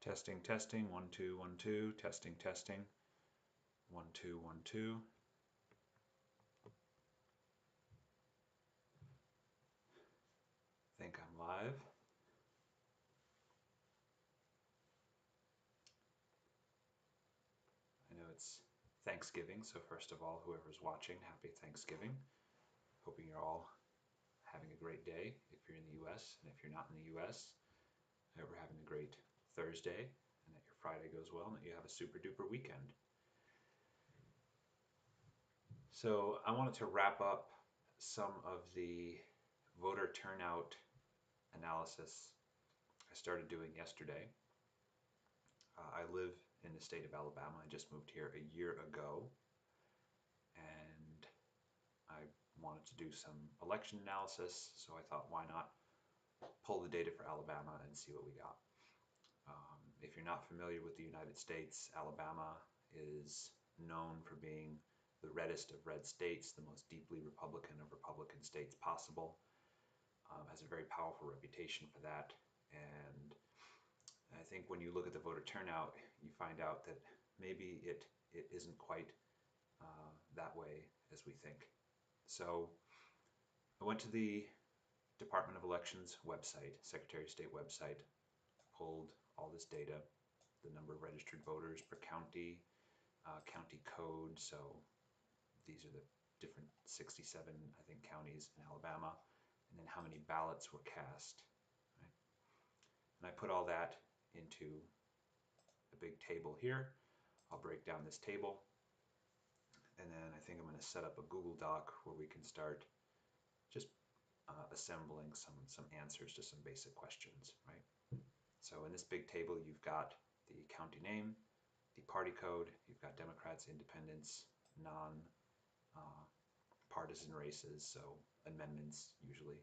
Testing, testing, 1, 2, 1, 2, testing, testing, 1, 2, 1, 2. Think I'm live. I know it's Thanksgiving, so first of all, whoever's watching, happy Thanksgiving. Hoping you're all having a great day if you're in the US, and if you're not in the US, I hope you're having a great Thursday, and that your Friday goes well, and that you have a super duper weekend. So I wanted to wrap up some of the voter turnout analysis I started doing yesterday. I live in the state of Alabama. I just moved here a year ago, and I wanted to do some election analysis, so I thought, why not pull the data for Alabama and see what we got. If you're not familiar with the United States, Alabama is known for being the reddest of red states, the most deeply Republican of Republican states possible. Has a very powerful reputation for that, and I think when you look at the voter turnout, you find out that maybe it isn't quite that way as we think. So I went to the Department of Elections website, Secretary of State website, pulled all this data, the number of registered voters per county, county code, so these are the different 67, I think, counties in Alabama, and then how many ballots were cast. Right? And I put all that into a big table here. I'll break down this table, and then I think I'm going to set up a Google Doc where we can start just assembling some answers to some basic questions, right? So in this big table, you've got the county name, the party code, you've got Democrats, independents, non-partisan races, so amendments usually,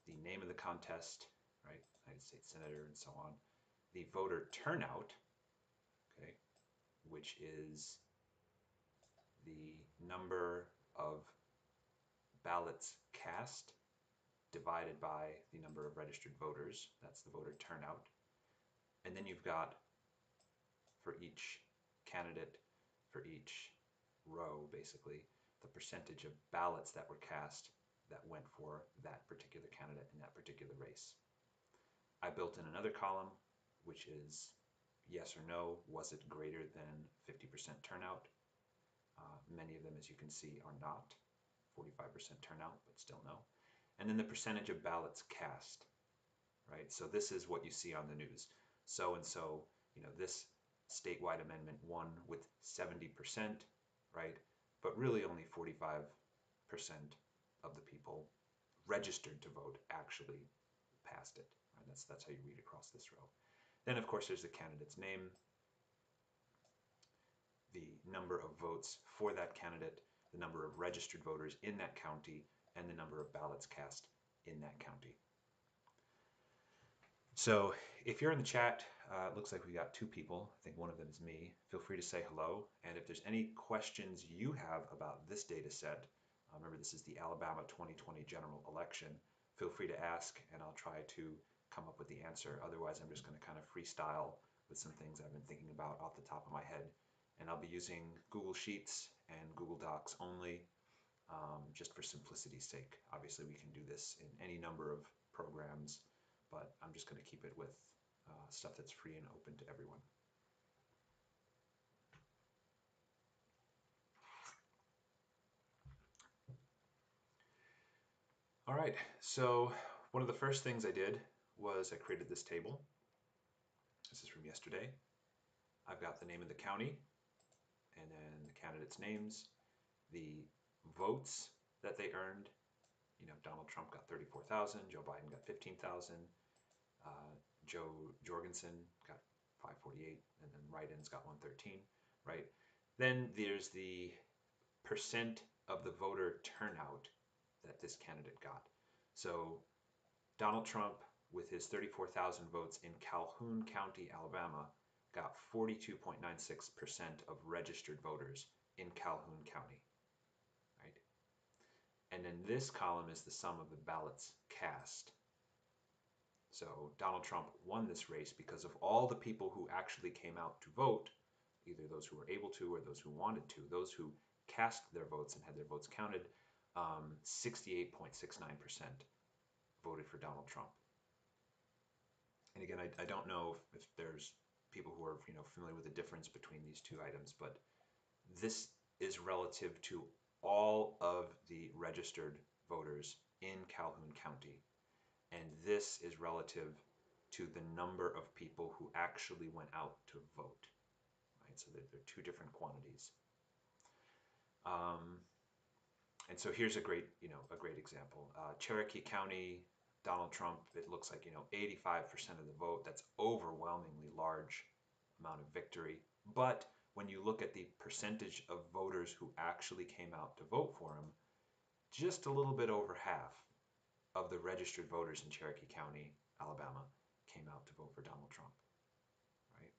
the name of the contest, right, United States Senator and so on, the voter turnout, okay, which is the number of ballots cast divided by the number of registered voters, that's the voter turnout. And then you've got, for each candidate, for each row, basically, the percentage of ballots that were cast that went for that particular candidate in that particular race. I built in another column, which is yes or no, was it greater than 50% turnout? Many of them, as you can see, are not. 45% turnout, but still no. And then the percentage of ballots cast, right? So this is what you see on the news. So-and-so, this statewide amendment won with 70%, right? But really only 45% of the people registered to vote actually passed it. Right? That's how you read across this row. Then, of course, there's the candidate's name, the number of votes for that candidate, the number of registered voters in that county, and the number of ballots cast in that county. So if you're in the chat, it looks like we got 2 people. I think one of them is me. Feel free to say hello. And if there's any questions you have about this data set, remember this is the Alabama 2020 general election, feel free to ask and I'll try to come up with the answer. Otherwise, I'm just going to kind of freestyle with some things I've been thinking about off the top of my head. And I'll be using Google Sheets and Google Docs only, just for simplicity's sake. Obviously, we can do this in any number of programs, but I'm just going to keep it with stuff that's free and open to everyone. All right, so one of the first things I did was I created this table. This is from yesterday. I've got the name of the county, and then the candidates' names, the votes that they earned. Donald Trump got 34,000, Joe Biden got 15,000, Joe Jorgensen got 548, and then write-ins got 113, right? Then there's the percent of the voter turnout that this candidate got. So Donald Trump, with his 34,000 votes in Calhoun County, Alabama, got 42.96% of registered voters in Calhoun County, right? And then this column is the sum of the ballots cast. So Donald Trump won this race because of all the people who actually came out to vote, either those who were able to or those who wanted to, those who cast their votes and had their votes counted. 68.69% voted for Donald Trump. And again, I don't know if there's people who are familiar with the difference between these two items, but this is relative to all of the registered voters in Calhoun County. And this is relative to the number of people who actually went out to vote. Right? So they're two different quantities. And so here's a great example. Cherokee County, Donald Trump, it looks like 85% of the vote. That's overwhelmingly large amount of victory. But when you look at the percentage of voters who actually came out to vote for him, just a little bit over half of the registered voters in Cherokee County, Alabama, came out to vote for Donald Trump, right?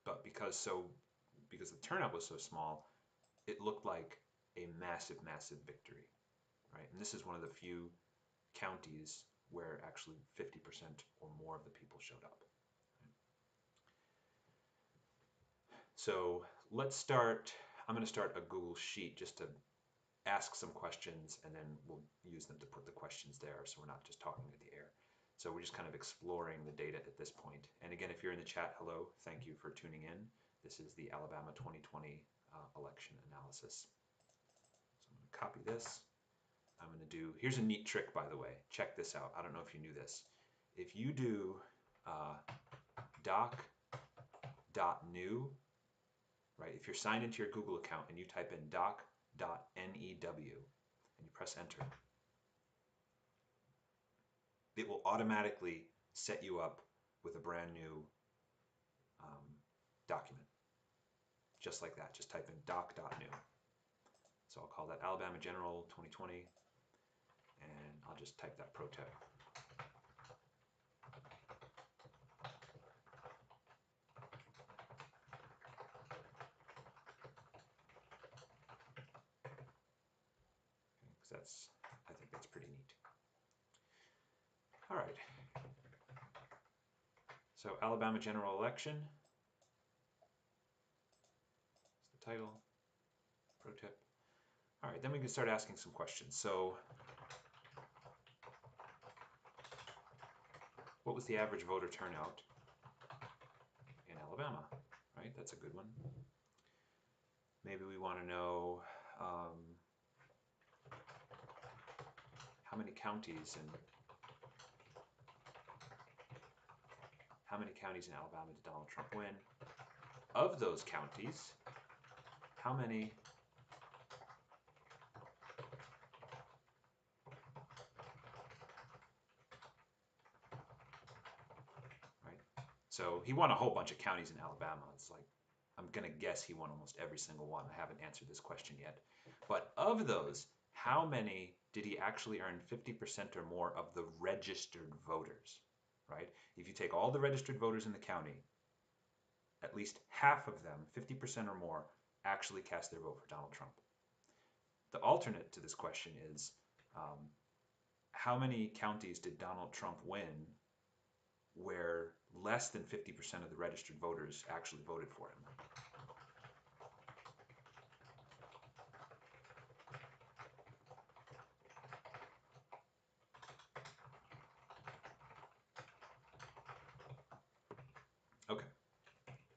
But because the turnout was so small, it looked like a massive, massive victory, right? And this is one of the few counties where actually 50% or more of the people showed up. Right? So let's start. I'm going to start a Google Sheet just to ask some questions, and then we'll use them to put the questions there so we're not just talking to the air. So we're just kind of exploring the data at this point. And again, if you're in the chat, hello, thank you for tuning in. This is the Alabama 2020 election analysis. So I'm going to copy this. I'm going to do, here's a neat trick, by the way. Check this out. I don't know if you knew this. If you do doc.new, right, if you're signed into your Google account and you type in doc.new and you press enter, it will automatically set you up with a brand new document. Just like that, just type in doc.new. So I'll call that Alabama General 2020, and I'll just type that pro tip. Because I think that's pretty neat. All right. So Alabama general election. That's the title. Pro tip. All right, then we can start asking some questions. So what was the average voter turnout in Alabama? Right, that's a good one. Maybe we want to know how many counties in Alabama did Donald Trump win? Of those counties, how many right? So he won a whole bunch of counties in Alabama. It's like, I'm gonna guess he won almost every single one. I haven't answered this question yet. But of those, how many did he actually earn 50% or more of the registered voters, right? If you take all the registered voters in the county, at least half of them, 50% or more, actually cast their vote for Donald Trump. The alternate to this question is, how many counties did Donald Trump win where less than 50% of the registered voters actually voted for him? Okay.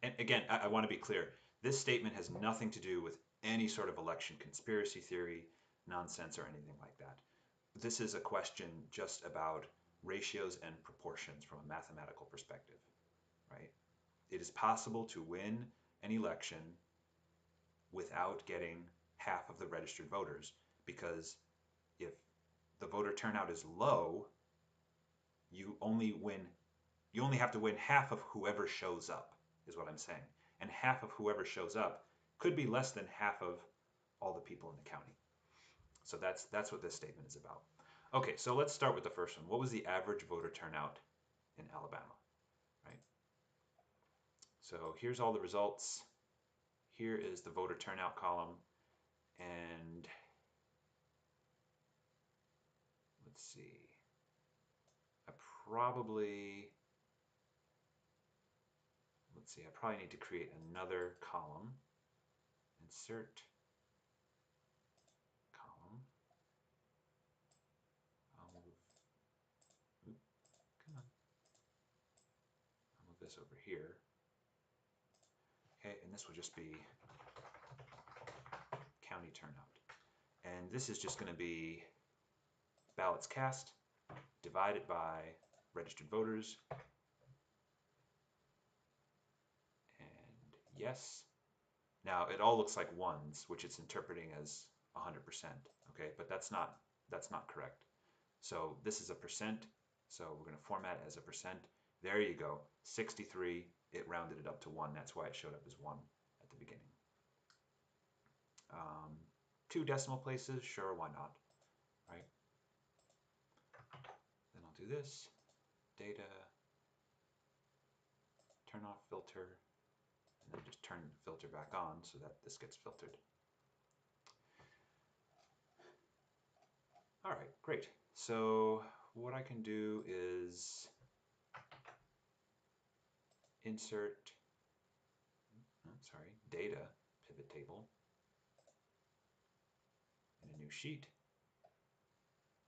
And again, I want to be clear. This statement has nothing to do with any sort of election conspiracy theory, nonsense, or anything like that. This is a question just about ratios and proportions from a mathematical perspective, right? It is possible to win an election without getting half of the registered voters, because if the voter turnout is low, you only have to win half of whoever shows up, is what I'm saying. And half of whoever shows up could be less than half of all the people in the county. So that's what this statement is about. Okay, so let's start with the first one. What was the average voter turnout in Alabama, right? So here's all the results. Here is the voter turnout column, and let's see. probably, let's see, I probably need to create another column. Insert column. I'll move, oop, come on. I'll move this over here. Okay, and this will just be county turnout. And this is just going to be ballots cast divided by registered voters. And yes. Now it all looks like ones, which it's interpreting as 100%. Okay, but that's not correct. So this is a percent. So we're going to format it as a percent. There you go. 63. It rounded it up to 1. That's why it showed up as 1 at the beginning. 2 decimal places, sure, why not, right? Then I'll do this, data, turn off filter, and then just turn the filter back on so that this gets filtered. All right, great. So what I can do is insert, data, pivot table, in a new sheet.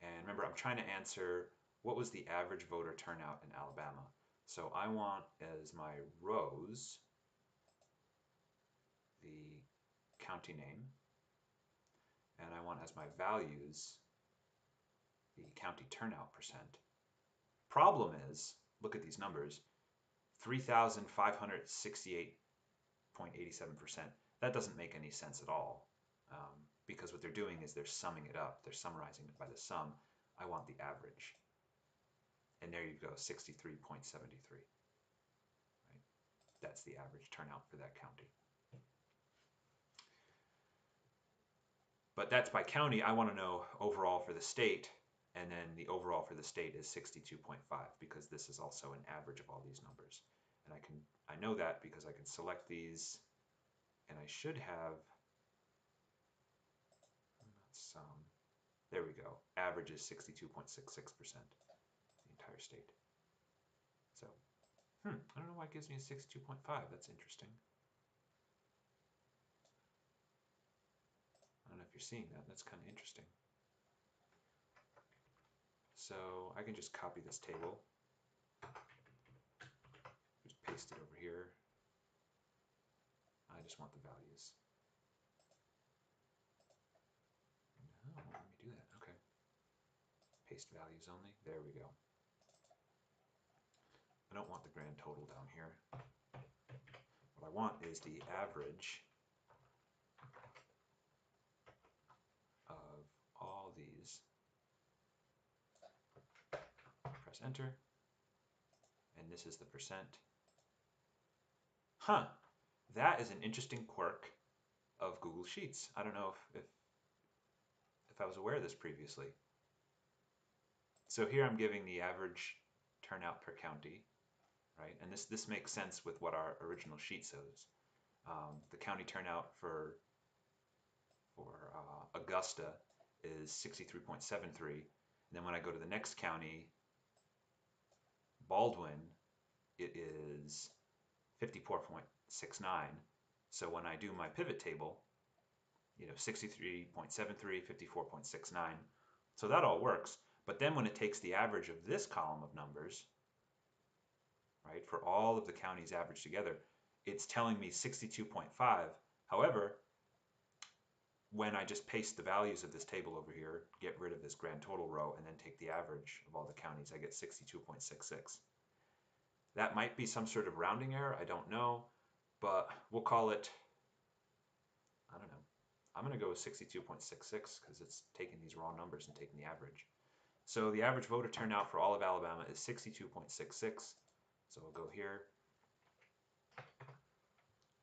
And remember, I'm trying to answer what was the average voter turnout in Alabama. So I want as my rows the county name, and I want as my values the county turnout percent. Problem is, look at these numbers, 3,568.87%. That doesn't make any sense at all, because what they're doing is they're summing it up. They're summarizing it by the sum. I want the average. And there you go, 63.73. Right? That's the average turnout for that county. But that's by county. I want to know overall for the state, and then the overall for the state is 62.5 because this is also an average of all these numbers. And I know that because I can select these, and I should have, there we go. Average is 62.66%, the entire state. So, I don't know why it gives me a 62.5. That's interesting. I don't know if you're seeing that. That's kind of interesting. So I can just copy this table, just paste it over here. I just want the values. No, let me do that. Okay. Paste values only. There we go. I don't want the grand total down here. What I want is the average of all these. Press enter, and this is the percent. Huh, that is an interesting quirk of Google Sheets. I don't know if I was aware of this previously. So here I'm giving the average turnout per county, right? And this makes sense with what our original sheet says. The county turnout for Augusta is 63.73. And then when I go to the next county, Baldwin, it is 54.69. So when I do my pivot table, 63.73, 54.69. So that all works. But then when it takes the average of this column of numbers, right, for all of the counties averaged together, it's telling me 62.5. However, when I just paste the values of this table over here, get rid of this grand total row, and then take the average of all the counties, I get 62.66. That might be some sort of rounding error, I don't know, but we'll call it, I don't know. I'm going to go with 62.66 because it's taking these raw numbers and taking the average. So the average voter turnout for all of Alabama is 62.66. So we'll go here,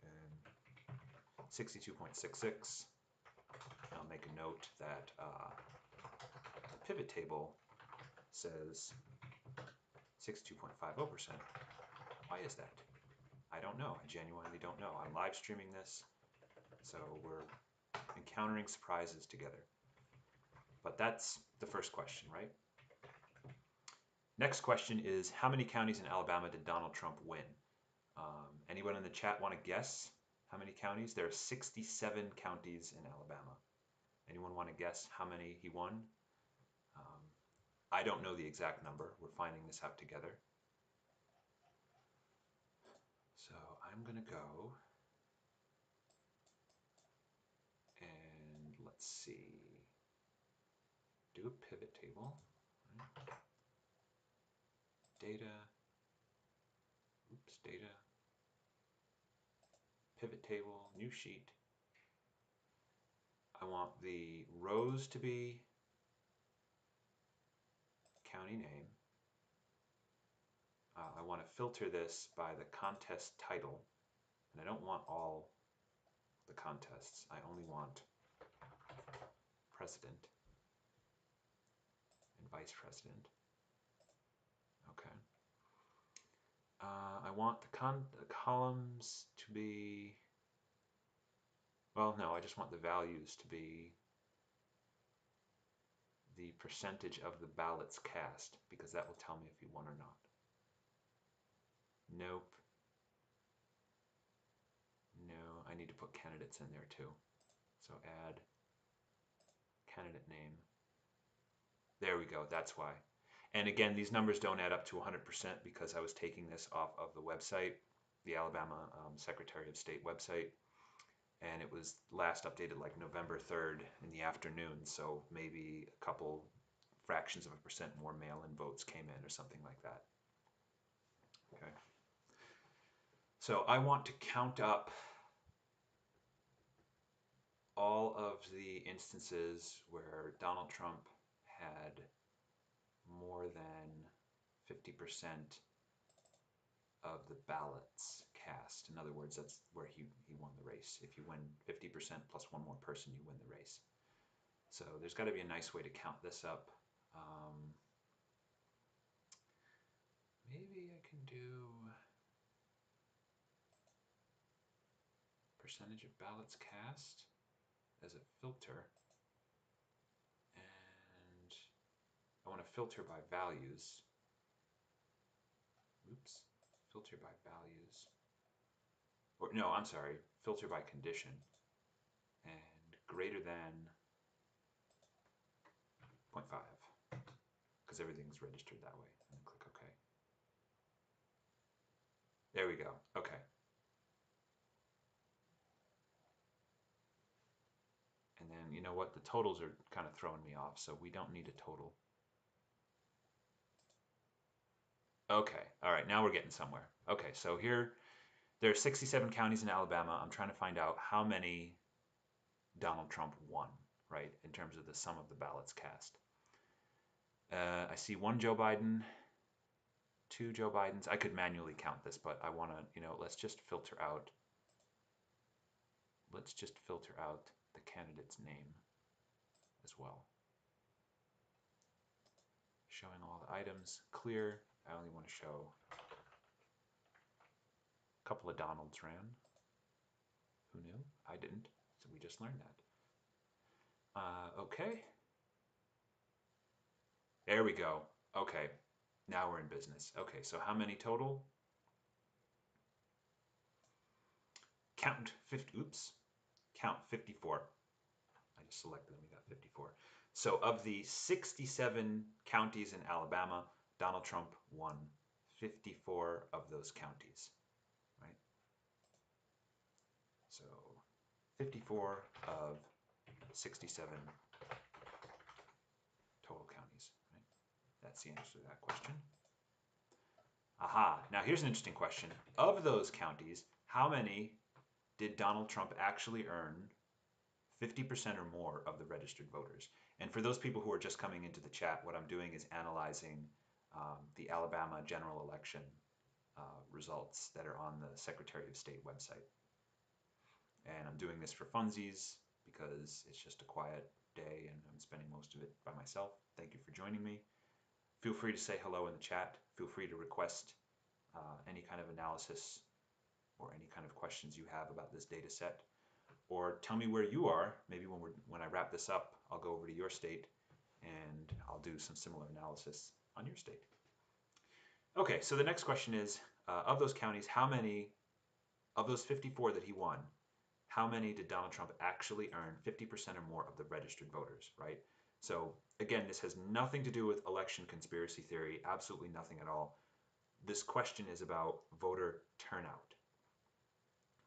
and 62.66. I'll make a note that the pivot table says 62.50%. Why is that? I don't know. I genuinely don't know. I'm live streaming this, so we're encountering surprises together. But that's the first question, right? Next question is, how many counties in Alabama did Donald Trump win? Anyone in the chat want to guess how many counties? There are 67 counties in Alabama. Anyone want to guess how many he won? I don't know the exact number. We're finding this out together. So I'm going to go and let's see. Do a pivot table. Right? Data. Oops, data. Pivot table, new sheet. I want the rows to be county name. I want to filter this by the contest title, and I don't want all the contests. I only want president and vice president. Okay. I want the columns to be, well, no, I just want the values to be the percentage of the ballots cast, because that will tell me if you won or not. Nope. No, I need to put candidates in there too. So add candidate name. There we go, that's why. And again, these numbers don't add up to 100% because I was taking this off of the website, the Alabama Secretary of State website, and it was last updated like November 3rd in the afternoon, so maybe a couple fractions of a percent more mail-in votes came in or something like that. Okay. So I want to count up all of the instances where Donald Trump had more than 50% of the ballots cast. In other words, that's where he won the race. If you win 50% plus one more person, you win the race. So there's got to be a nice way to count this up. Maybe I can do percentage of ballots cast as a filter. And I want to filter by values. Oops, filter by values. Or no, I'm sorry, filter by condition. And greater than 0.5, because everything's registered that way. And click OK. There we go. Okay. And then, you know what? The totals are kind of throwing me off, so we don't need a total. Okay. All right. Now we're getting somewhere. Okay. So here, there are 67 counties in Alabama. I'm trying to find out how many Donald Trump won, right, in terms of the sum of the ballots cast. I see one Joe Biden, two Joe Bidens. I could manually count this, but I want to, let's just filter out. Let's just filter out the candidate's name as well. Showing all the items, clear. I only want to show a couple of Donalds ran. Who knew? I didn't, so we just learned that. Okay. There we go. Okay, now we're in business. Okay, so how many total? Count 50, oops, count 54. I just selected them, we got 54. So of the 67 counties in Alabama, Donald Trump won 54 of those counties, right? So 54 of 67 total counties, right? That's the answer to that question. Aha, now here's an interesting question. Of those counties, how many did Donald Trump actually earn 50% or more of the registered voters? And for those people who are just coming into the chat, what I'm doing is analyzing the Alabama general election results that are on the Secretary of State website. And I'm doing this for funsies because it's just a quiet day and I'm spending most of it by myself. Thank you for joining me. Feel free to say hello in the chat. Feel free to request any kind of analysis or any kind of questions you have about this data set. Or tell me where you are. Maybe when I wrap this up, I'll go over to your state and I'll do some similar analysis on your state. Okay, so the next question is, of those counties, how many, of those 54 that he won, how many did Donald Trump actually earn 50% or more of the registered voters, right? So again, this has nothing to do with election conspiracy theory, absolutely nothing at all. This question is about voter turnout,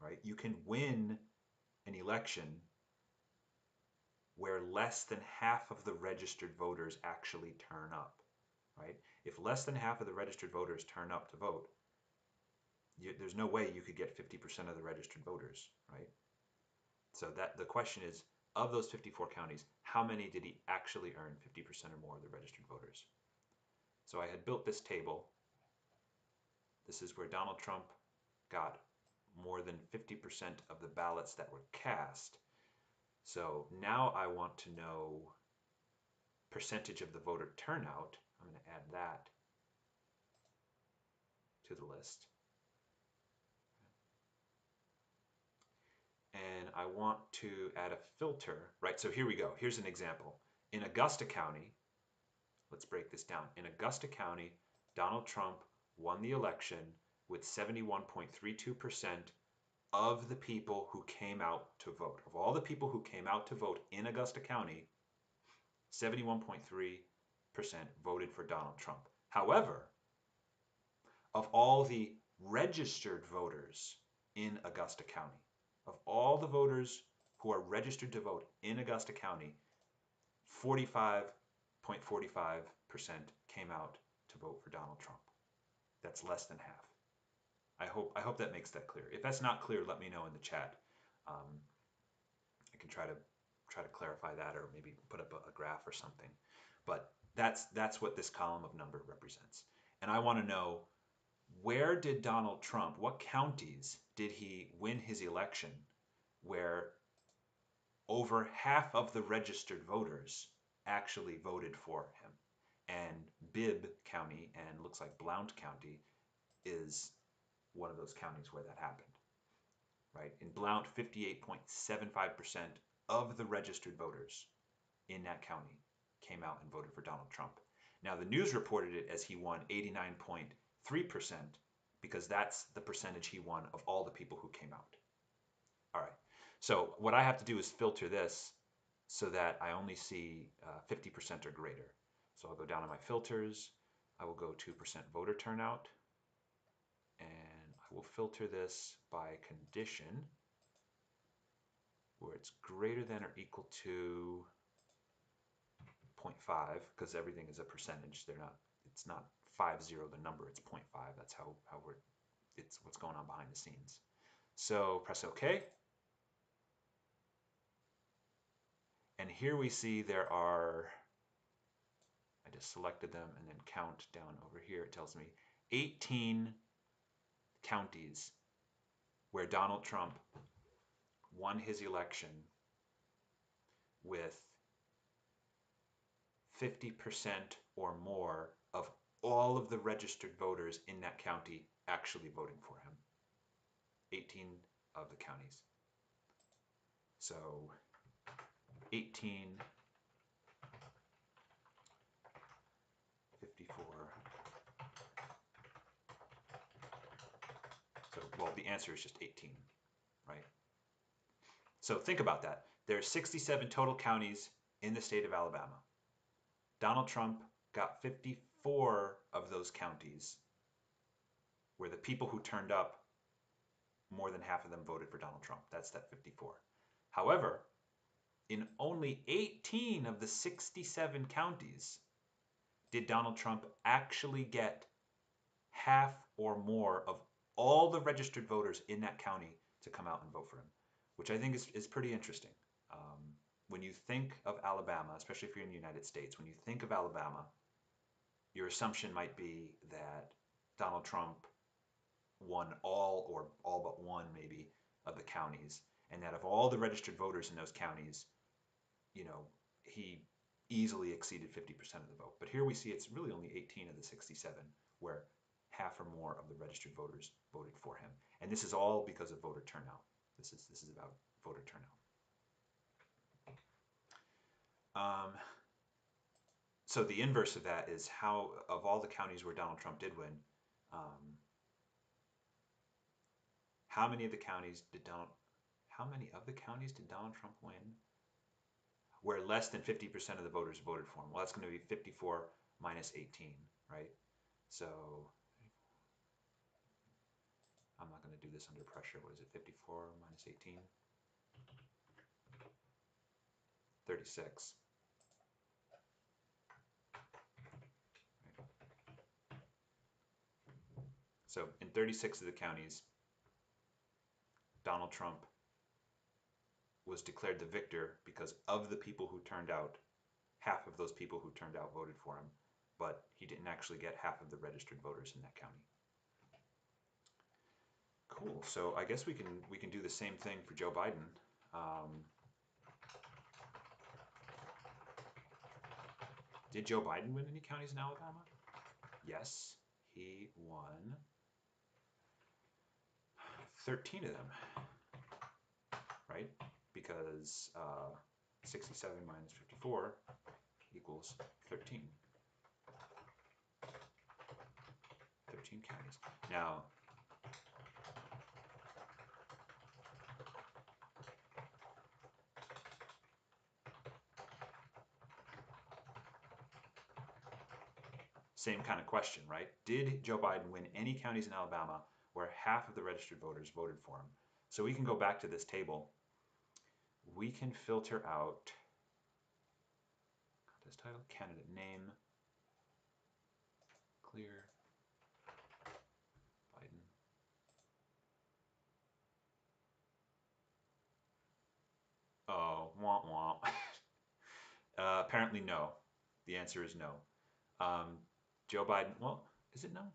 right? You can win an election where less than half of the registered voters actually turn up, right? If less than half of the registered voters turn up to vote, there's no way you could get 50% of the registered voters, right? So that the question is, of those 54 counties, how many did he actually earn 50% or more of the registered voters? So I had built this table. This is where Donald Trump got more than 50% of the ballots that were cast. So now I want to know percentage of the voter turnout. I'm going to add that to the list. And I want to add a filter, right? So here we go. Here's an example. In Augusta County, let's break this down. In Augusta County, Donald Trump won the election with 71.32% of the people who came out to vote. Of all the people who came out to vote in Augusta County, 71.3% voted for Donald Trump. However, of all the registered voters in Augusta County, of all the voters who are registered to vote in Augusta County, 45.45% came out to vote for Donald Trump. That's less than half. I hope that makes that clear. If that's not clear, let me know in the chat. I can try to clarify that, or maybe put up a graph or something. But that's what this column of number represents. And I want to know, where did Donald Trump, what counties did he win his election where over half of the registered voters actually voted for him? And Bibb County and looks like Blount County is one of those counties where that happened, right? In Blount, 58.75% of the registered voters in that county came out and voted for Donald Trump. Now, the news reported it as he won 89.3% because that's the percentage he won of all the people who came out. All right. So what I have to do is filter this so that I only see 50% or greater. So I'll go down to my filters. I will go to percent voter turnout, and I will filter this by condition where it's greater than or equal to 0.5, because everything is a percentage. It's not 50 the number, it's 0.5. That's how it's what's going on behind the scenes. So press OK. And here we see there are, I just selected them and then count down over here. It tells me 18 counties where Donald Trump won his election with 50% or more of all of the registered voters in that county actually voting for him. 18 of the counties. So 18, 54. So, well, the answer is just 18, right? So think about that. There are 67 total counties in the state of Alabama. Donald Trump got 54 of those counties where the people who turned up, more than half of them voted for Donald Trump. That's that 54. However, in only 18 of the 67 counties did Donald Trump actually get half or more of all the registered voters in that county to come out and vote for him, which I think is pretty interesting. When you think of Alabama, especially if you're in the United States, when you think of Alabama, your assumption might be that Donald Trump won all, or all but one maybe, of the counties, and that of all the registered voters in those counties, you know, he easily exceeded 50% of the vote. But here we see it's really only 18 of the 67 where half or more of the registered voters voted for him. And this is all because of voter turnout. This is about voter turnout. So the inverse of that is, how, of all the counties where Donald Trump did win, Um, how many of the counties did Donald Trump win where less than 50% of the voters voted for him? Well, that's going to be 54 minus 18, right? So I'm not going to do this under pressure. What is it? 54 minus 18? 36. So in 36 of the counties, Donald Trump was declared the victor because of the people who turned out, half of those people who turned out voted for him, but he didn't actually get half of the registered voters in that county. Cool. So I guess we can do the same thing for Joe Biden. Did Joe Biden win any counties in Alabama? Yes, he won 13 of them, right? Because 67 minus 54 equals 13. 13 counties. Now, same kind of question, right? Did Joe Biden win any counties in Alabama where half of the registered voters voted for him? So we can go back to this table. We can filter out contest title, candidate name, clear, Biden. Oh, womp womp. Apparently no. The answer is no. Joe Biden, well, is it no?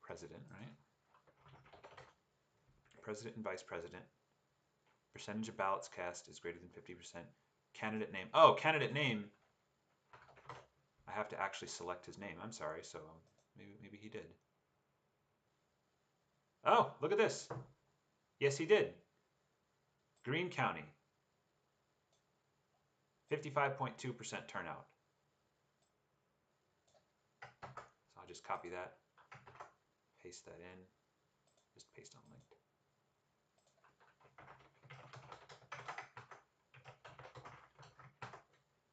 President, right? President and vice president. Percentage of ballots cast is greater than 50%. Candidate name. Oh, candidate name. I have to actually select his name. I'm sorry. So maybe he did. Oh, look at this. Yes, he did. Greene County. 55.2% turnout. So I'll just copy that, paste that in, just paste unlinked.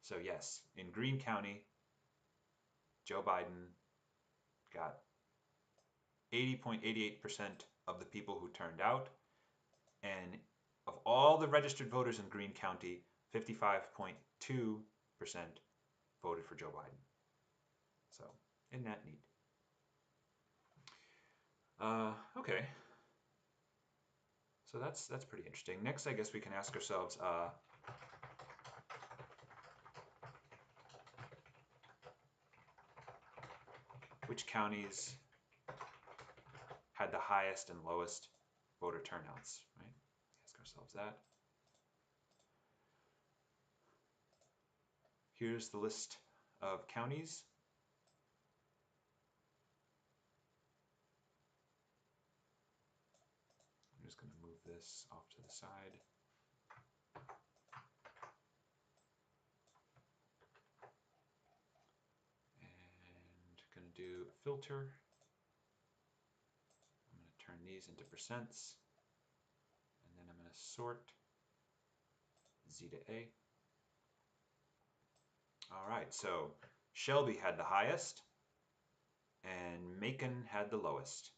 So yes, in Greene County, Joe Biden got 80.88% of the people who turned out, and of all the registered voters in Greene County, 55.2% voted for Joe Biden. So, isn't that neat? Okay. So that's pretty interesting. Next, I guess we can ask ourselves, which counties had the highest and lowest voter turnouts, right? Ask ourselves that. Here's the list of counties. I'm just going to move this off to the side. And going to do a filter. I'm going to turn these into percents. And then I'm going to sort Z to A. All right, so Shelby had the highest and Macon had the lowest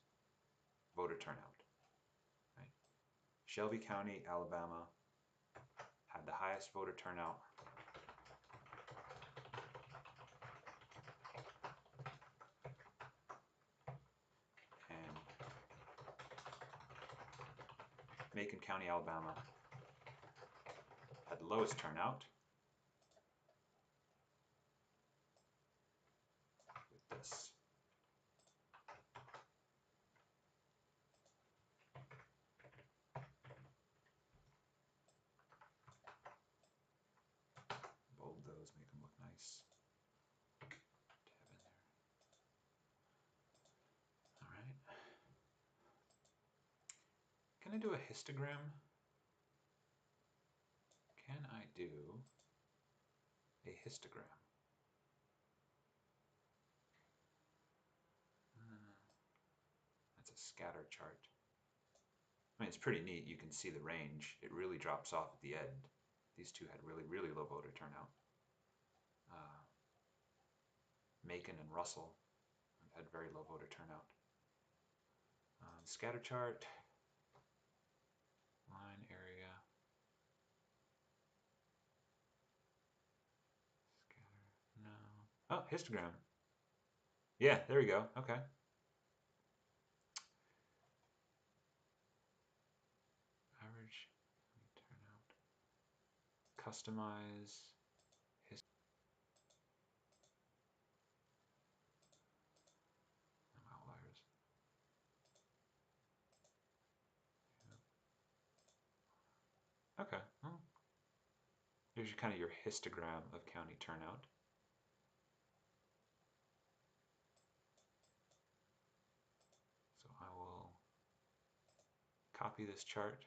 voter turnout. Right? Shelby County, Alabama had the highest voter turnout. And Macon County, Alabama had the lowest turnout. With this. Bold those, make them look nice. Tab in there. All right. Can I do a histogram? Can I do a histogram? scatter chart. I mean, it's pretty neat. You can see the range. It really drops off at the end. These two had really, really low voter turnout. Macon and Russell had very low voter turnout. Scatter chart, line area, scatter, no. Oh, histogram. Yeah, there we go. Okay. Average turnout. Customize. Outliers. Okay. Well, here's kind of your histogram of county turnout. So I will copy this chart.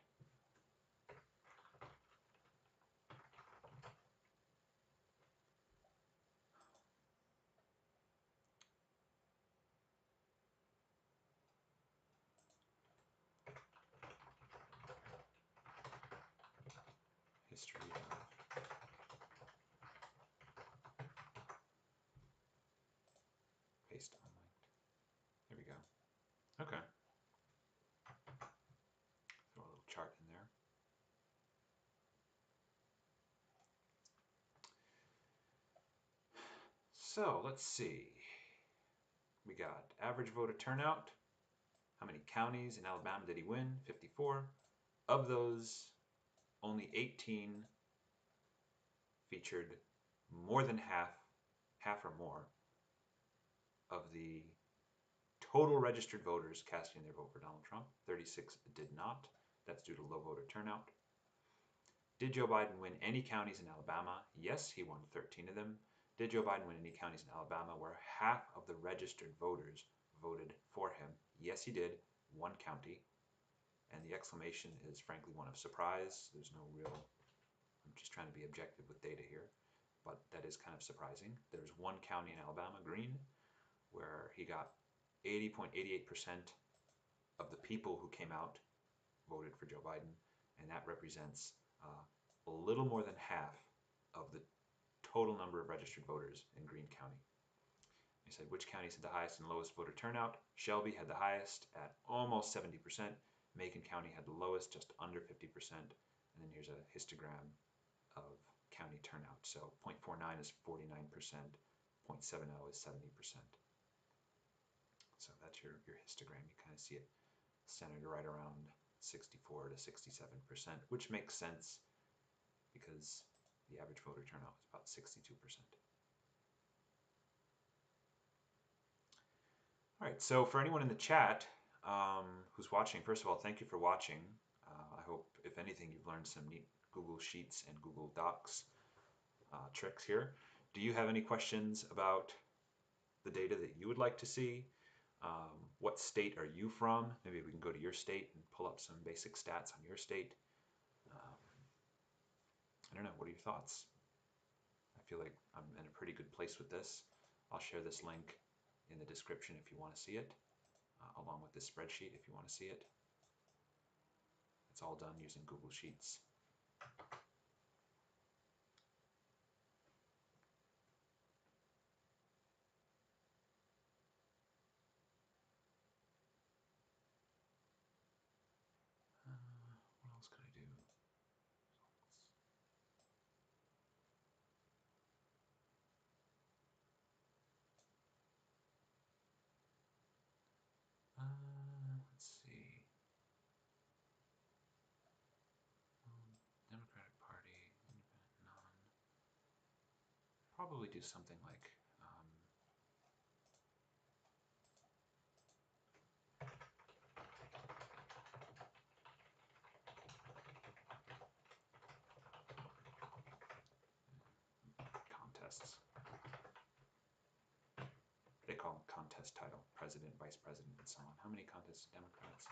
History of paste unlinked. There we go. Okay. Throw a little chart in there. So let's see. We got average voter turnout. How many counties in Alabama did he win? 54. Of those, only 18 featured more than half or more of the total registered voters casting their vote for Donald Trump. 36 did not. That's due to low voter turnout. Did Joe Biden win any counties in Alabama? Yes, he won 13 of them. Did Joe Biden win any counties in Alabama where half of the registered voters voted for him? Yes, he did. One county. And the exclamation is frankly one of surprise. There's no real, I'm just trying to be objective with data here, but that is kind of surprising. There's one county in Alabama, Greene, where he got 80.88% of the people who came out voted for Joe Biden, and that represents a little more than half of the total number of registered voters in Greene County. He said, which counties had the highest and lowest voter turnout? Shelby had the highest at almost 70%. Macon County had the lowest, just under 50%. And then here's a histogram of county turnout. So 0.49 is 49%, 0.70 is 70%. So that's your histogram. You kind of see it centered right around 64 to 67%, which makes sense because the average voter turnout was about 62%. All right, so for anyone in the chat who's watching, first of all, thank you for watching. I hope, if anything, you've learned some neat Google Sheets and Google Docs tricks here. Do you have any questions about the data that you would like to see? What state are you from? Maybe we can go to your state and pull up some basic stats on your state. I don't know, what are your thoughts? I feel like I'm in a pretty good place with this. I'll share this link in the description if you want to see it, along with this spreadsheet if you want to see it. It's all done using Google Sheets. What else could I do? Let's see. Democratic Party, independent, none. Probably do something like contests. They call them contest title, president, vice president, and so on. How many contests do Democrats?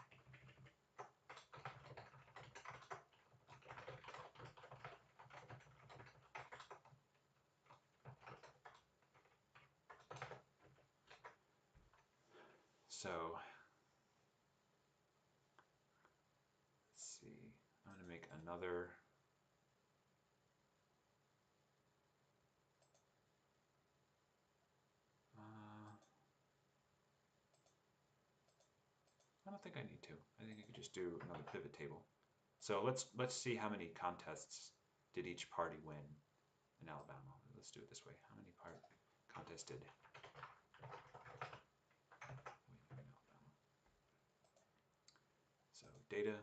So another I don't think I need to. I think I could just do another pivot table. So let's see how many contests did each party win in Alabama. Let's do it this way. How many contests did win in Alabama? So data,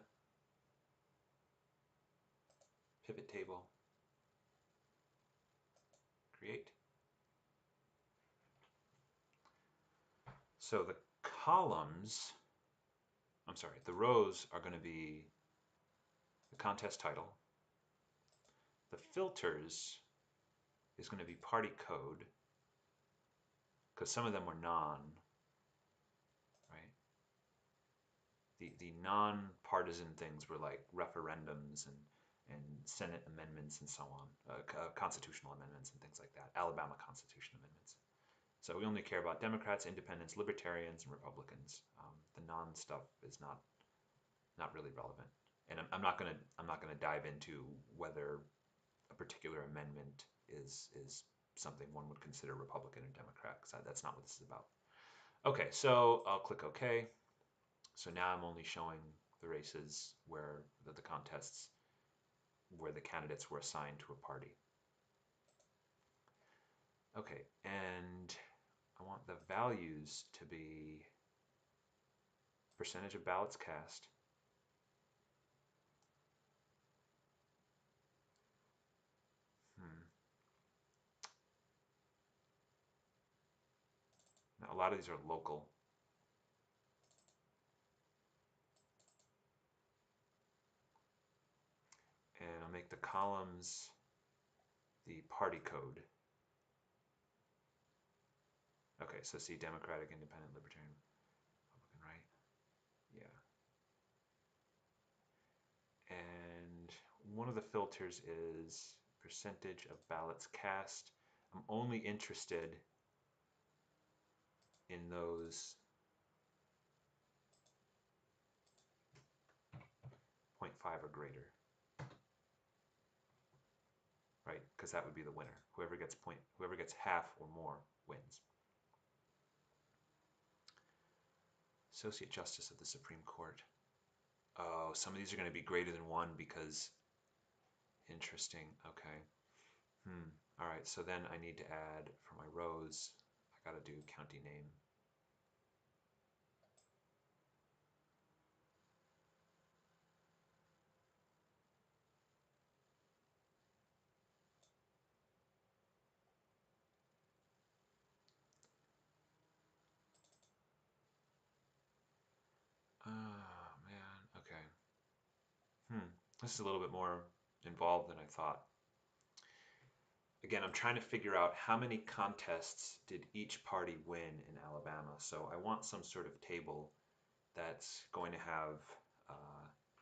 pivot table, create. So the columns, I'm sorry, the rows are going to be the contest title. The filters is going to be party code, because some of them were non, right? The non-partisan things were like referendums and Senate amendments and so on, constitutional amendments and things like that, Alabama Constitution amendments. So we only care about Democrats, Independents, Libertarians, and Republicans. The non-stuff is not really relevant, and I'm not gonna dive into whether a particular amendment is something one would consider Republican or Democrat, because that's not what this is about. Okay, so I'll click OK. So now I'm only showing the races where the contests where the candidates were assigned to a party. Okay, and I want the values to be percentage of ballots cast, Now, a lot of these are local. And I'll make the columns the party code. Okay, so see Democratic, Independent, Libertarian, Republican, right? Yeah. And one of the filters is percentage of ballots cast. I'm only interested in those 0.5 or greater, right? Because that would be the winner. Whoever gets half or more wins. Associate Justice of the Supreme Court. Oh, some of these are going to be greater than 1 because, interesting, okay. All right, so then I need to add, for my rows, I got to do county name. Oh, man, okay. This is a little bit more involved than I thought. Again, I'm trying to figure out how many contests did each party win in Alabama. So I want some sort of table that's going to have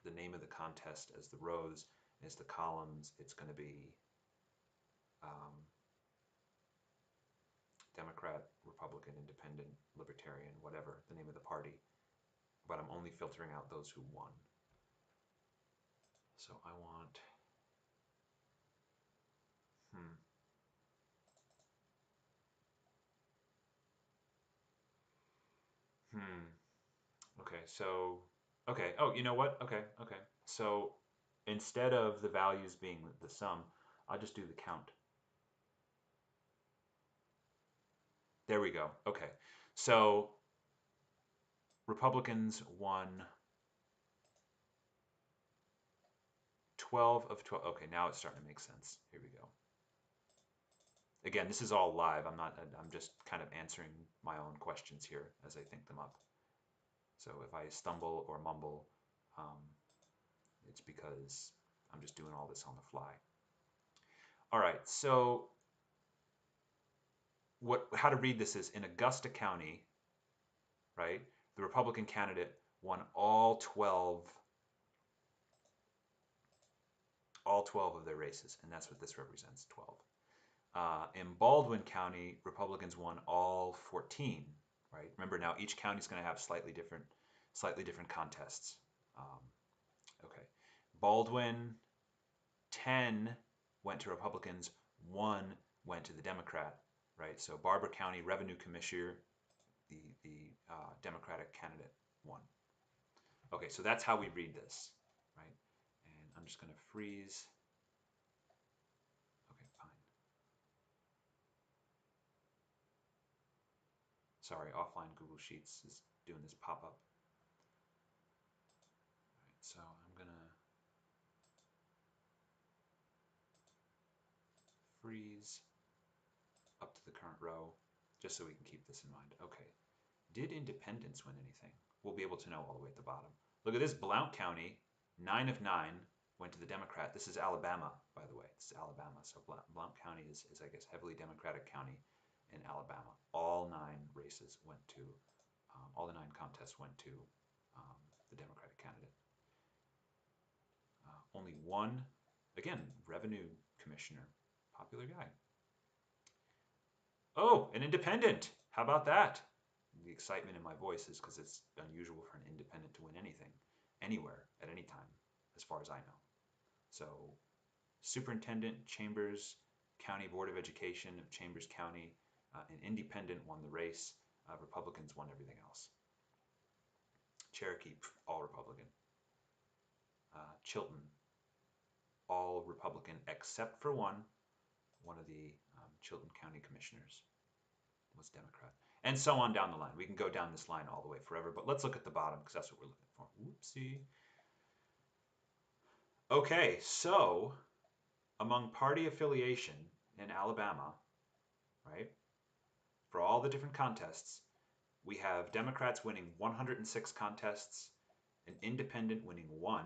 the name of the contest as the rows, as the columns. It's going to be Democrat, Republican, Independent, Libertarian, whatever the name of the party. But I'm only filtering out those who won. So I want, okay, so, okay, oh, you know what? Okay. So instead of the values being the sum, I'll just do the count. There we go. Okay. So Republicans won 12 of 12. Okay, now it's starting to make sense. Here we go. Again, this is all live. I'm just kind of answering my own questions here as I think them up. So if I stumble or mumble, it's because I'm just doing all this on the fly. All right, so how to read this is in Augusta County, right? The Republican candidate won all 12 of their races, and that's what this represents, 12. In Baldwin County, Republicans won all 14, right? Remember, now each county is going to have slightly different contests. Okay, Baldwin 10 went to Republicans, 1 went to the Democrat, right? So Barber County Revenue Commissioner, the Democratic candidate, won. Okay, so that's how we read this, right? And I'm just going to freeze. Okay, fine. Sorry, offline Google Sheets is doing this pop-up. All right, so I'm going to freeze up to the current row, just so we can keep this in mind. Okay, did independents win anything? We'll be able to know all the way at the bottom. Look at this, Blount County, 9 of 9 went to the Democrat. This is Alabama, by the way. This is Alabama. So Blount County is I guess, heavily Democratic county in Alabama. All 9 races went to, all the 9 contests went to the Democratic candidate. Only one, again, revenue commissioner, popular guy. Oh, an independent. How about that? The excitement in my voice is because it's unusual for an independent to win anything, anywhere, at any time, as far as I know. So, Superintendent, Chambers County Board of Education of Chambers County, an independent won the race. Republicans won everything else. Cherokee, all Republican. Chilton, all Republican except for one of the Chilton County commissioners was Democrat. And so on down the line. We can go down this line all the way forever, but let's look at the bottom because that's what we're looking for. Whoopsie. Okay, so among party affiliation in Alabama, right, for all the different contests, we have Democrats winning 106 contests, an independent winning 1,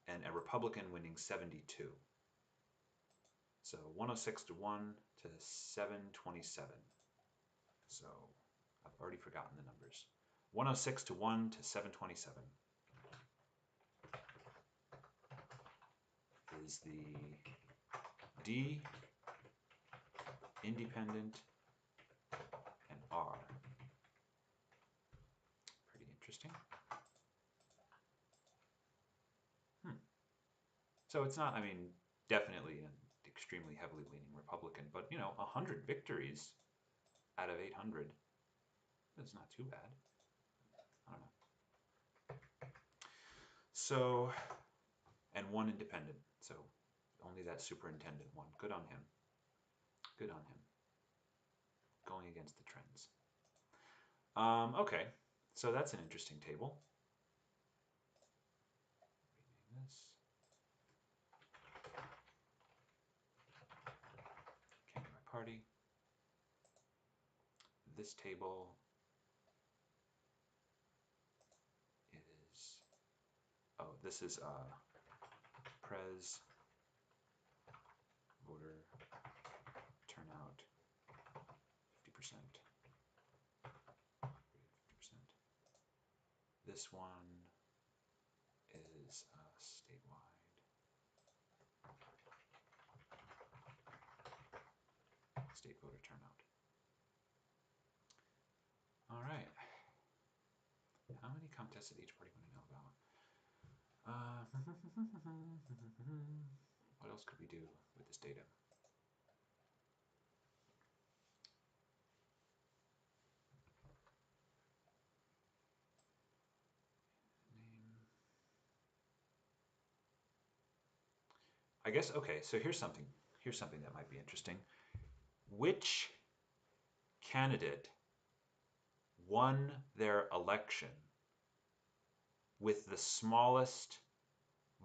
and a Republican winning 72. So 106 to 1 to 727. So I've already forgotten the numbers. 106 to 1 to 727 is the D, independent, and R. Pretty interesting. So it's not, I mean, definitely an extremely heavily leaning Republican, but 100 victories out of 800, that's not too bad. I don't know. So, and 1 independent, so only that superintendent won. Good on him. Good on him. Going against the trends. Okay, so that's an interesting table. Rename this. Candidate by party. This table is, this is Pres voter turnout 50%. 50%. This one is statewide. State voter turnout. All right. How many contests did each party win in Alabama? What else could we do with this data? I guess, okay, so here's something that might be interesting. Which candidate won their election with the smallest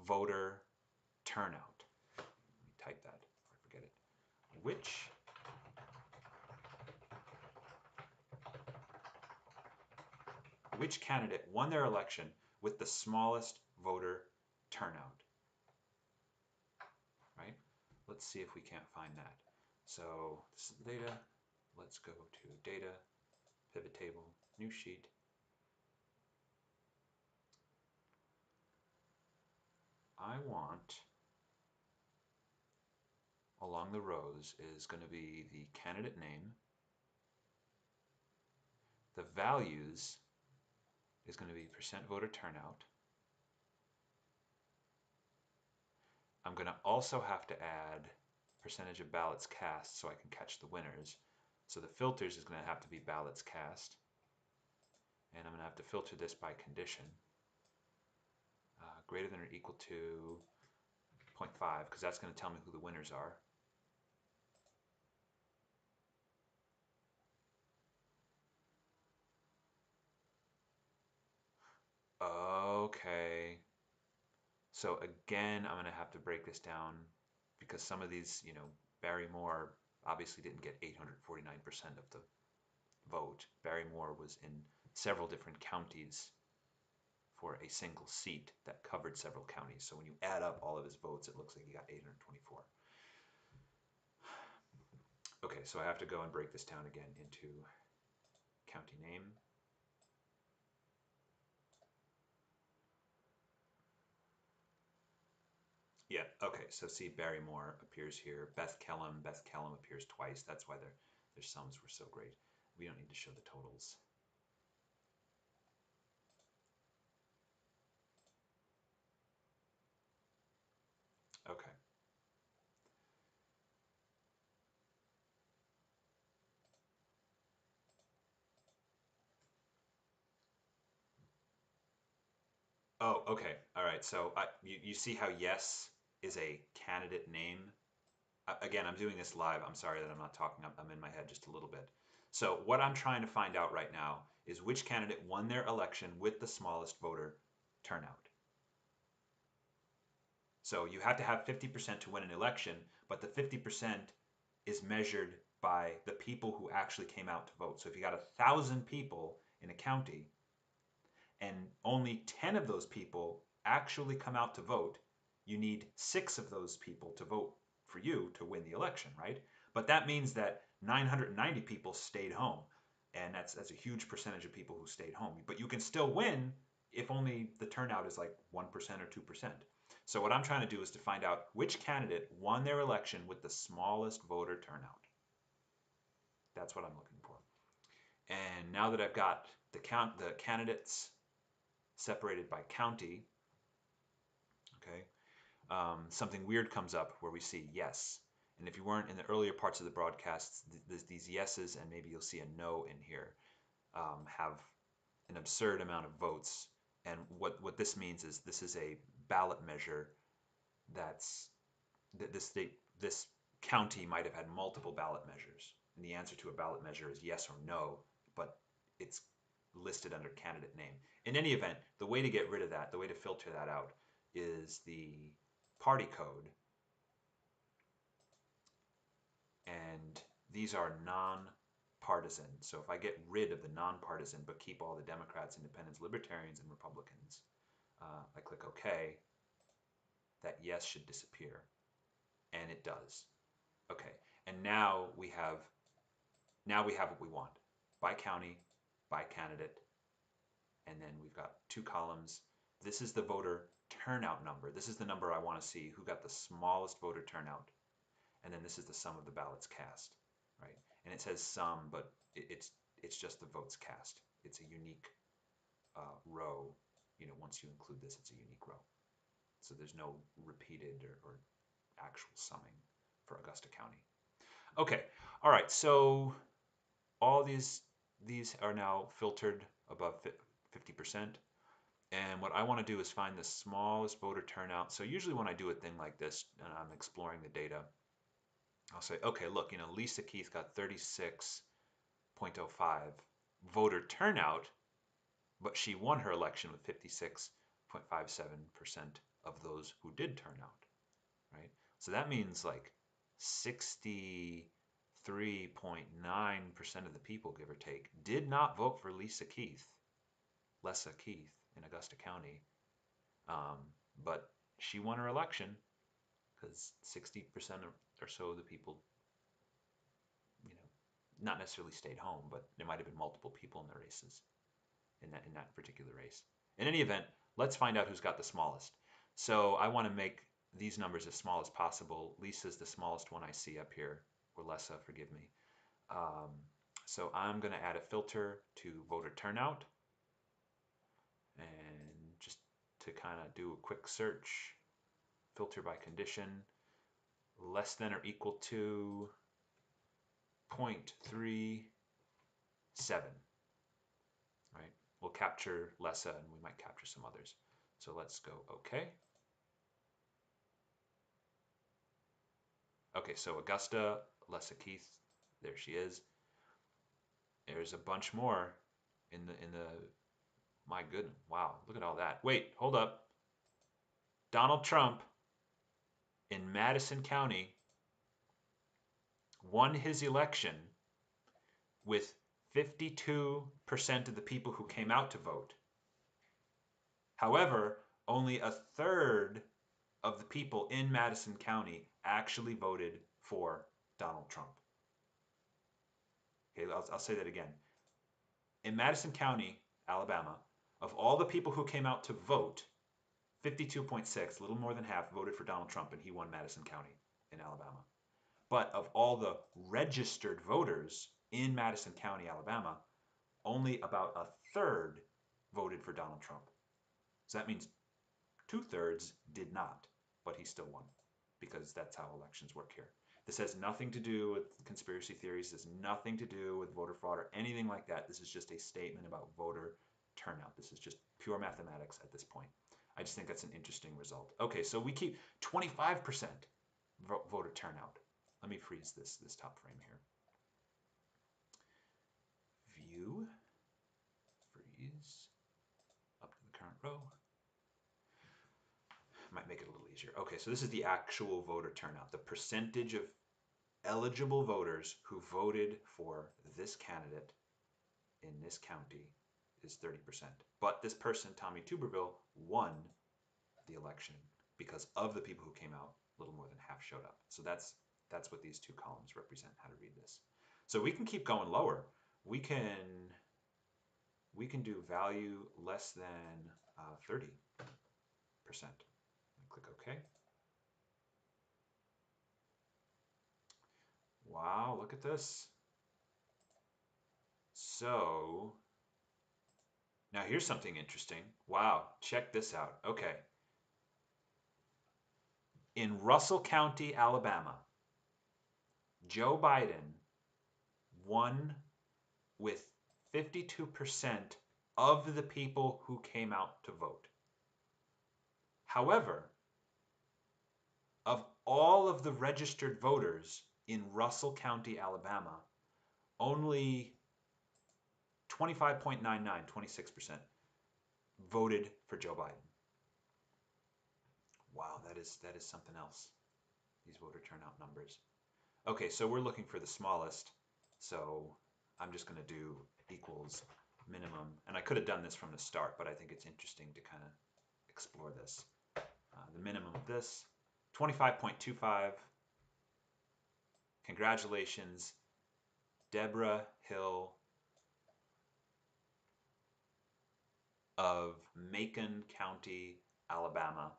voter turnout? Let me type that before I forget it. Which candidate won their election with the smallest voter turnout? Right? Let's see if we can't find that. So this is the data. Let's go to data, pivot table, new sheet. I want, along the rows, is going to be the candidate name. The values is going to be percent voter turnout. I'm going to also have to add percentage of ballots cast so I can catch the winners. So the filters is going to have to be ballots cast. And I'm going to have to filter this by condition. Greater than or equal to 0.5, because that's going to tell me who the winners are. Okay. So again, I'm going to have to break this down because some of these, Barrymore obviously didn't get 849% of the vote. Barrymore was in several different counties for a single seat that covered several counties. So when you add up all of his votes, it looks like he got 824. Okay, so I have to go and break this down again into county name. Yeah, okay, so see Barrymore appears here. Beth Kellum appears twice. That's why their sums were so great. We don't need to show the totals. Okay. Oh, okay. All right. So you see how yes is a candidate name? Again, I'm doing this live. I'm sorry that I'm not talking. I'm in my head just a little bit. So what I'm trying to find out right now is which candidate won their election with the smallest voter turnout. So you have to have 50% to win an election, but the 50% is measured by the people who actually came out to vote. So if you got 1,000 people in a county and only 10 of those people actually come out to vote, you need 6 of those people to vote for you to win the election, right? But that means that 990 people stayed home. And that's a huge percentage of people who stayed home. But you can still win if only the turnout is like 1% or 2%. So what I'm trying to do is to find out which candidate won their election with the smallest voter turnout. That's what I'm looking for. And now that I've got the candidates separated by county, okay, something weird comes up where we see yes. And if you weren't in the earlier parts of the broadcasts, these yeses and maybe you'll see a no in here have an absurd amount of votes. And what this means is this is a ballot measure that's this county might have had multiple ballot measures. And the answer to a ballot measure is yes or no, but it's listed under candidate name. In any event, the way to get rid of that, the way to filter that out, is the party code. And these are non-partisan. So if I get rid of the non-partisan but keep all the Democrats, Independents, Libertarians, and Republicans, I click OK, that yes should disappear. And it does. Okay, and now we have what we want by county, by candidate, and then we've got 2 columns. This is the voter turnout number. This is the number I want to see who got the smallest voter turnout. And then this is the sum of the ballots cast, right? And it says sum, but it's just the votes cast. It's a unique row. Once you include this, it's a unique row. So there's no repeated or actual summing for Augusta County. Okay, all right. So all these are now filtered above 50%. And what I want to do is find the smallest voter turnout. So usually when I do a thing like this and I'm exploring the data, I'll say, okay, look, Lisa Keith got 36.05 voter turnout, but she won her election with 56.57% of those who did turn out, right? So that means like 63.9% of the people, give or take, did not vote for Lisa Keith in Augusta County. But she won her election because 60% or so of the people, not necessarily stayed home, but there might have been multiple people in the races in that particular race. In any event, let's find out who's got the smallest. So I want to make these numbers as small as possible. Lisa's the smallest one I see up here, or Lessa, forgive me. So I'm going to add a filter to voter turnout. And just to kind of do a quick search, filter by condition, less than or equal to 0.37, right? We'll capture Lessa and we might capture some others. So let's go OK. Okay, so Augusta, Lessa Keith, there she is. There's a bunch more in the my goodness, wow, look at all that. Wait, hold up. Donald Trump in Madison County won his election with 52% of the people who came out to vote. However, only a third of the people in Madison County actually voted for Donald Trump. Okay, I'll say that again. In Madison County, Alabama, of all the people who came out to vote, 52.6, a little more than half, voted for Donald Trump, and he won Madison County in Alabama. But of all the registered voters in Madison County, Alabama, only about a third voted for Donald Trump. So that means 2/3 did not, but he still won, because that's how elections work here. This has nothing to do with conspiracy theories. This has nothing to do with voter fraud or anything like that. This is just a statement about voter turnout. This is just pure mathematics at this point. I just think that's an interesting result. Okay, so we keep 25% voter turnout. Let me freeze this top frame here. View, freeze, up to the current row. Might make it a little easier. Okay, so this is the actual voter turnout. The percentage of eligible voters who voted for this candidate in this county is 30%. But this person, Tommy Tuberville, won the election because of the people who came out. A little more than half showed up. So that's what these two columns represent, how to read this. So we can keep going lower. We can do value less than 30%. Click OK. Wow, look at this. So now here's something interesting. Wow, check this out. Okay. In Russell County, Alabama, Joe Biden won with 52% of the people who came out to vote. However, of all of the registered voters in Russell County, Alabama, only 25.99, 26% voted for Joe Biden. Wow, that is something else, these voter turnout numbers. Okay, so we're looking for the smallest, so I'm just going to do equals minimum. And I could have done this from the start, but I think it's interesting to kind of explore this. The minimum of this, 25.25. Congratulations, Deborah Hill of Macon County, Alabama,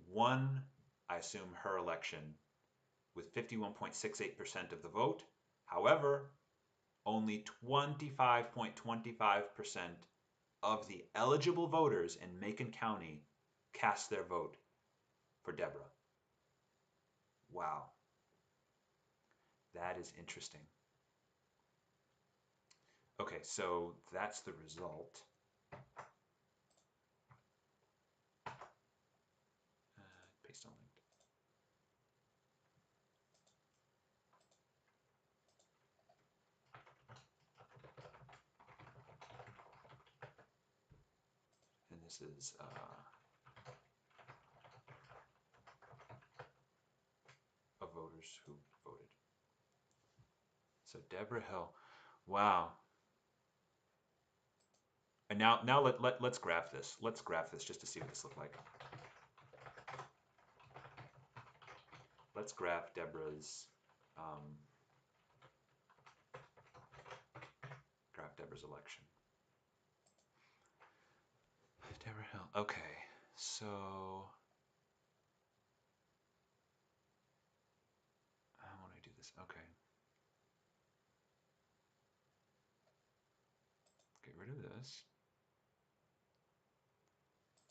won, I assume, her election with 51.68% of the vote. However, only 25.25% of the eligible voters in Macon County cast their vote for Deborah. Wow. That is interesting. Okay, so that's the result. Paste unlinked. And this is of voters who voted. So Deborah Hill, wow. And now let's graph this. Let's graph this just to see what this looks like. Let's graph Deborah's election. Deborah Hill. Okay, so how would I do this? Okay. Get rid of this.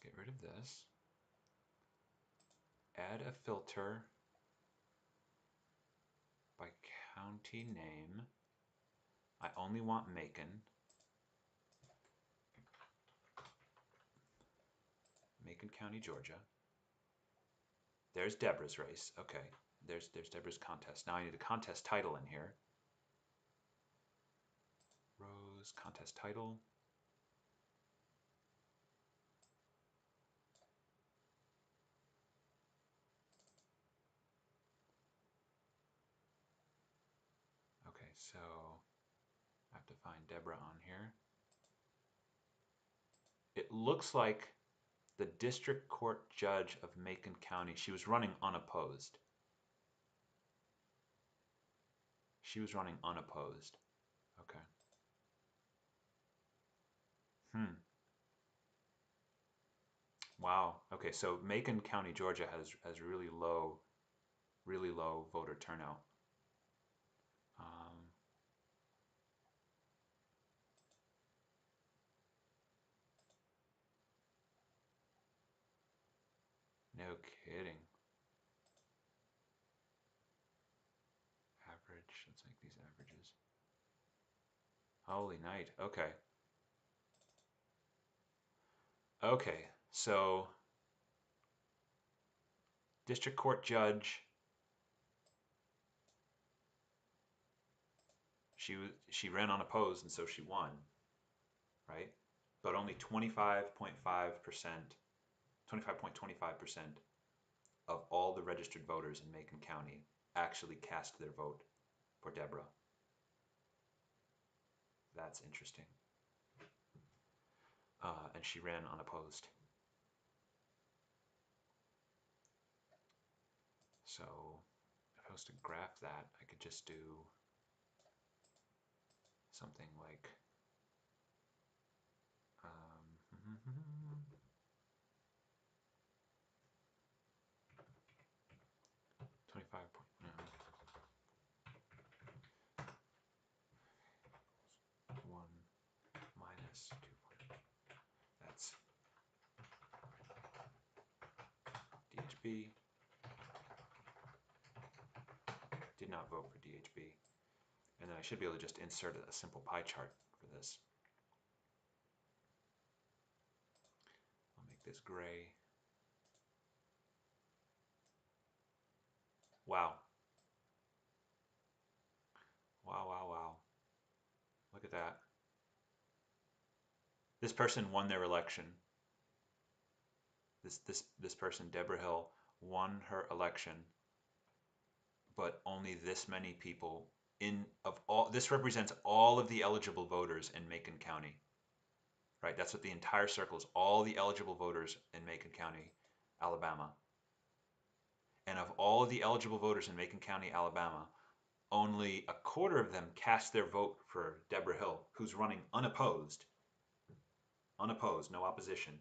Get rid of this. Add a filter by county name. I only want Macon. Macon County, Georgia. There's Deborah's race. Okay. There's Deborah's contest. Now I need a contest title in here. Rose contest title. Okay, so I have to find Deborah on here. It looks like the district court judge of Macon County, she was running unopposed. She was running unopposed. Okay. Wow. Okay, so Macon County, Georgia has really low voter turnout. Um, no kidding. Average. Let's make these averages. Holy night. Okay. Okay. So district court judge. She ran unopposed and so she won, right? But only 25.5%, 25.25% of all the registered voters in Macon County actually cast their vote for Deborah. That's interesting. And she ran unopposed. So if I was to graph that, I could just do something like 25 1 minus 2. That's DHB. Did not vote for DHB. And then I should be able to just insert a simple pie chart for this. I'll make this gray. Wow. Wow, wow, wow. Look at that. This person won their election. This person, Deborah Hill, won her election, but only this many people this represents all of the eligible voters in Macon County. Right? That's what the entire circle is, all the eligible voters in Macon County, Alabama. And of all of the eligible voters in Macon County, Alabama, only a quarter of them cast their vote for Deborah Hill, who's running unopposed, no opposition.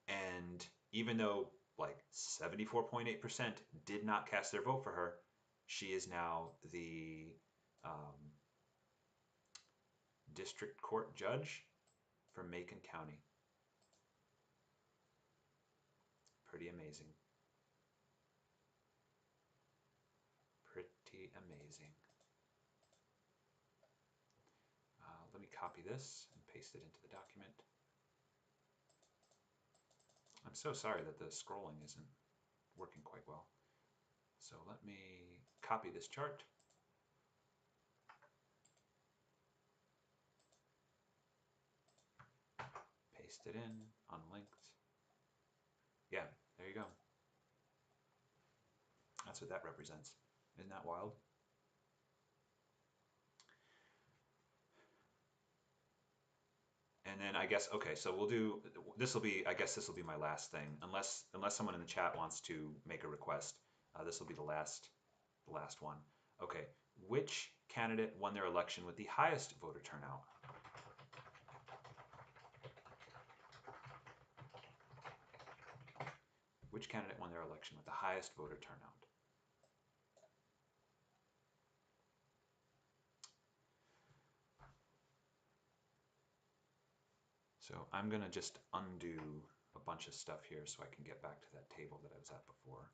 And even though like 74.8% did not cast their vote for her, she is now the district court judge for Macon County. Pretty amazing. Pretty amazing. Let me copy this and paste it into the document. I'm so sorry that the scrolling isn't working quite well. So let me copy this chart. Paste it in, unlinked. Yeah, there you go. That's what that represents. Isn't that wild? And then I guess, okay, so we'll do, I guess this will be my last thing, unless someone in the chat wants to make a request. This will be the last one. Okay, which candidate won their election with the highest voter turnout? Which candidate won their election with the highest voter turnout? So I'm going to just undo a bunch of stuff here so I can get back to that table that I was at before.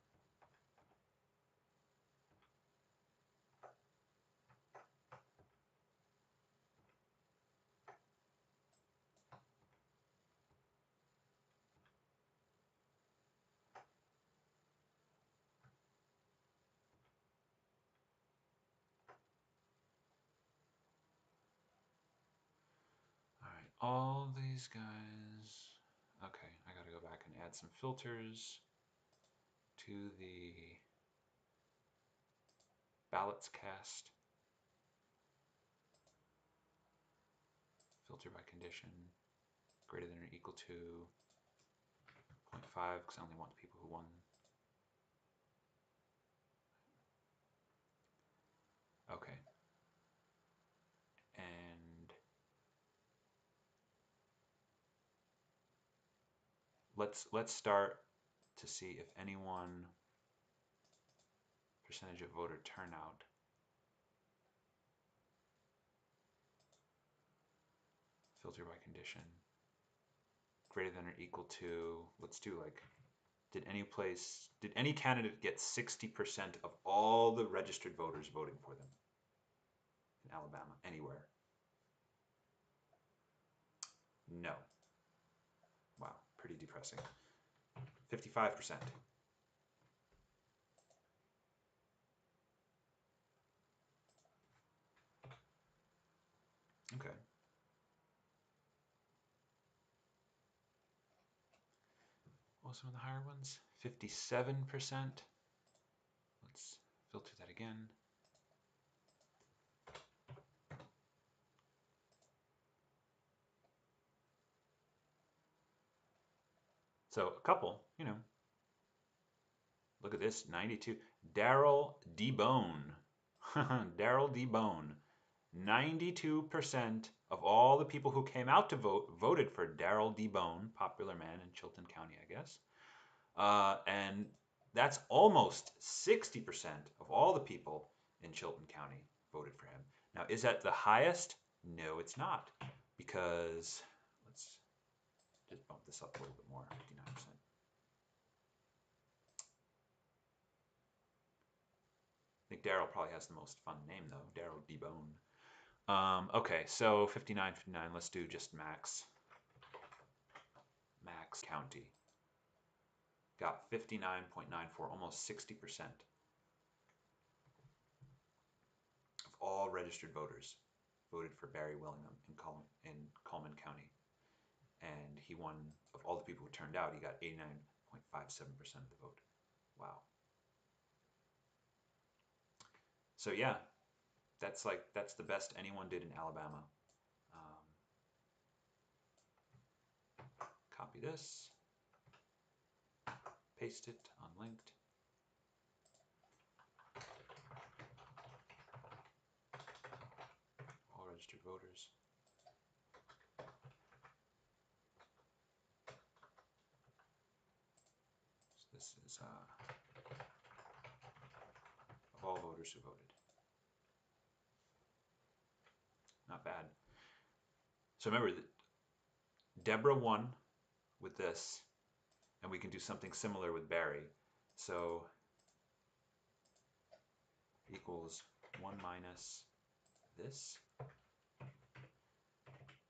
all these guys. Okay, I gotta go back and add some filters to the Ballots Cast. Filter by condition, greater than or equal to 0.5, because I only want the people who won. Okay. And let's start to see if anyone, percentage of voter turnout. Filter by condition, greater than or equal to, let's do like, did any candidate get 60% of all the registered voters voting for them in Alabama, anywhere? No. Wow, pretty depressing. 55%. Okay. What was some of the higher ones? 57%. Let's filter that again. So a couple, look at this, 92. Daryl D-Bone. Daryl D-Bone. 92% of all the people who came out to vote voted for Daryl D-Bone, popular man in Chilton County, I guess. And that's almost 60% of all the people in Chilton County voted for him. Now, is that the highest? No, it's not. Because, let's just bump this up a little bit more, 59%. I think Daryl probably has the most fun name, though. Daryl D-Bone. Okay, so 59, 59. Let's do just max. Max County. Got 59.94, almost 60% of all registered voters voted for Barry Willingham in Cullman County. And he won, of all the people who turned out, he got 89.57% of the vote. Wow. So yeah, that's the best anyone did in Alabama. Copy this, paste it, unlinked. All registered voters. So this is of all voters who voted. Not bad. So remember, Deborah won with this, and we can do something similar with Barry. So equals 1 minus this.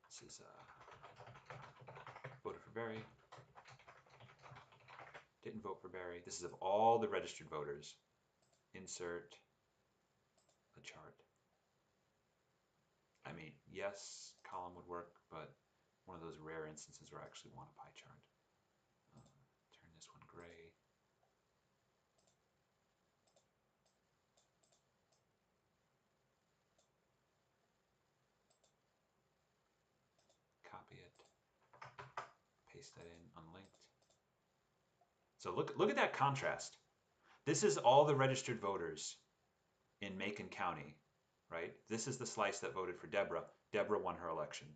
This is voted for Barry. Didn't vote for Barry. This is of all the registered voters. Insert a chart. I mean, yes, column would work, but one of those rare instances where I actually want a pie chart. Turn this one gray. Copy it. Paste that in, unlinked. So look at that contrast. This is all the registered voters in Macon County, right? This is the slice that voted for Deborah. Deborah won her election.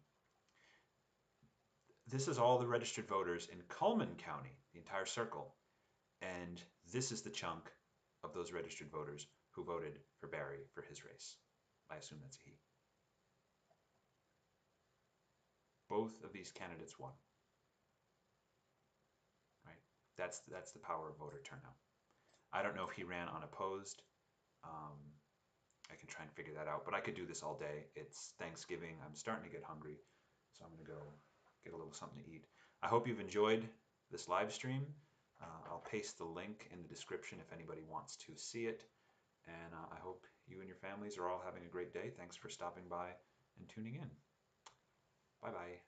This is all the registered voters in Cullman County, the entire circle. And this is the chunk of those registered voters who voted for Barry for his race. I assume that's a he. Both of these candidates won. Right? That's the power of voter turnout. I don't know if he ran unopposed. I can try and figure that out, but I could do this all day. It's Thanksgiving. I'm starting to get hungry, so I'm going to go get a little something to eat. I hope you've enjoyed this live stream. I'll paste the link in the description if anybody wants to see it. And I hope you and your families are all having a great day. Thanks for stopping by and tuning in. Bye-bye.